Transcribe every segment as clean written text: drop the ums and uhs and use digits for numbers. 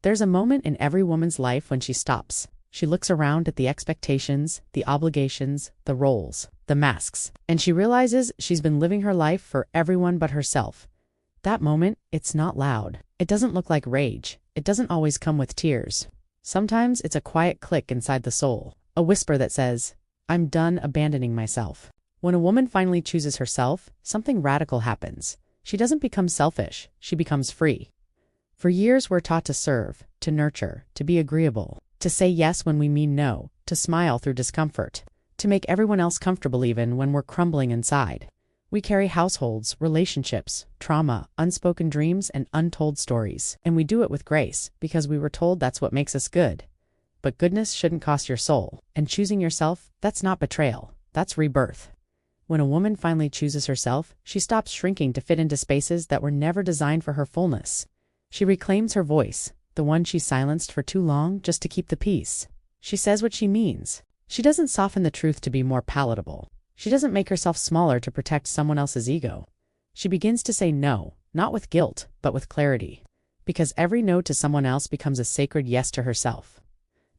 There's a moment in every woman's life when she stops. She looks around at the expectations, the obligations, the roles, the masks, and she realizes she's been living her life for everyone but herself. That moment, it's not loud. It doesn't look like rage. It doesn't always come with tears. Sometimes it's a quiet click inside the soul, a whisper that says, "I'm done abandoning myself." When a woman finally chooses herself, something radical happens. She doesn't become selfish, she becomes free. For years we're taught to serve, to nurture, to be agreeable, to say yes when we mean no, to smile through discomfort, to make everyone else comfortable even when we're crumbling inside. We carry households, relationships, trauma, unspoken dreams, and untold stories. And we do it with grace, because we were told that's what makes us good. But goodness shouldn't cost your soul. And choosing yourself, that's not betrayal. That's rebirth. When a woman finally chooses herself, she stops shrinking to fit into spaces that were never designed for her fullness. She reclaims her voice, the one she silenced for too long just to keep the peace. She says what she means. She doesn't soften the truth to be more palatable. She doesn't make herself smaller to protect someone else's ego. She begins to say no, not with guilt, but with clarity. Because every no to someone else becomes a sacred yes to herself.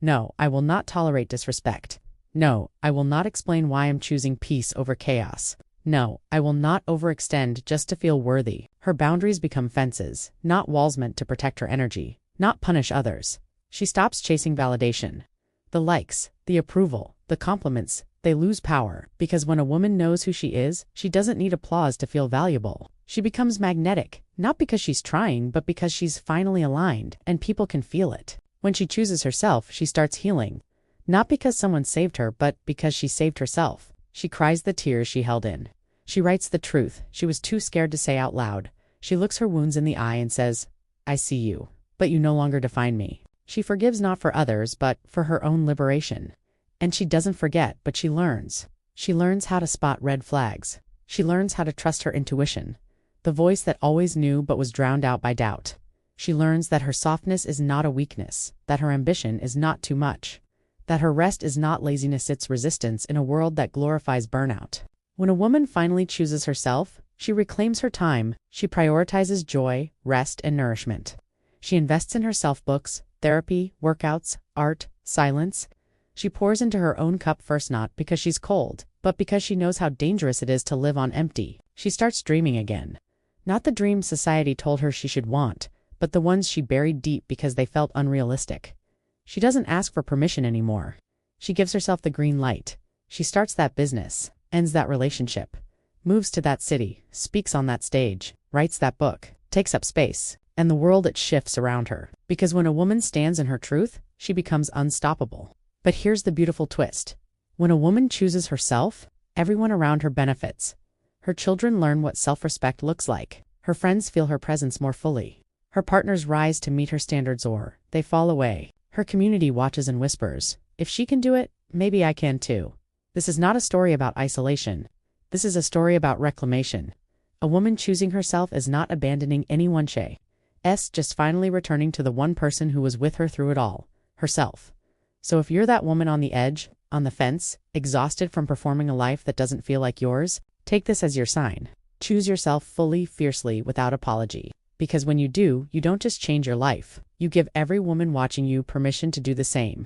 No, I will not tolerate disrespect. No, I will not explain why I'm choosing peace over chaos. No, I will not overextend just to feel worthy. Her boundaries become fences, not walls meant to protect her energy, not punish others. She stops chasing validation. The likes, the approval, the compliments, they lose power, because when a woman knows who she is, she doesn't need applause to feel valuable. She becomes magnetic, not because she's trying, but because she's finally aligned, and people can feel it. When she chooses herself, she starts healing. Not because someone saved her, but because she saved herself. She cries the tears she held in. She writes the truth she was too scared to say out loud. She looks her wounds in the eye and says, "I see you, but you no longer define me." She forgives not for others, but for her own liberation. And she doesn't forget, but she learns. She learns how to spot red flags. She learns how to trust her intuition, the voice that always knew but was drowned out by doubt. She learns that her softness is not a weakness, that her ambition is not too much, that her rest is not laziness, it's resistance in a world that glorifies burnout. When a woman finally chooses herself, she reclaims her time. She prioritizes joy, rest, and nourishment. She invests in her self-books, therapy, workouts, art, silence. She pours into her own cup first, not because she's cold, but because she knows how dangerous it is to live on empty. She starts dreaming again. Not the dreams society told her she should want, but the ones she buried deep because they felt unrealistic. She doesn't ask for permission anymore. She gives herself the green light. She starts that business, ends that relationship, moves to that city, speaks on that stage, writes that book, takes up space, and the world it shifts around her. Because when a woman stands in her truth, she becomes unstoppable. But here's the beautiful twist. When a woman chooses herself, everyone around her benefits. Her children learn what self-respect looks like. Her friends feel her presence more fully. Her partners rise to meet her standards, or they fall away. Her community watches and whispers, "If she can do it, maybe I can too." This is not a story about isolation. This is a story about reclamation. A woman choosing herself is not abandoning anyone, just finally returning to the one person who was with her through it all, herself. So if you're that woman on the edge, on the fence, exhausted from performing a life that doesn't feel like yours, take this as your sign. Choose yourself fully, fiercely, without apology. Because when you do, you don't just change your life. You give every woman watching you permission to do the same.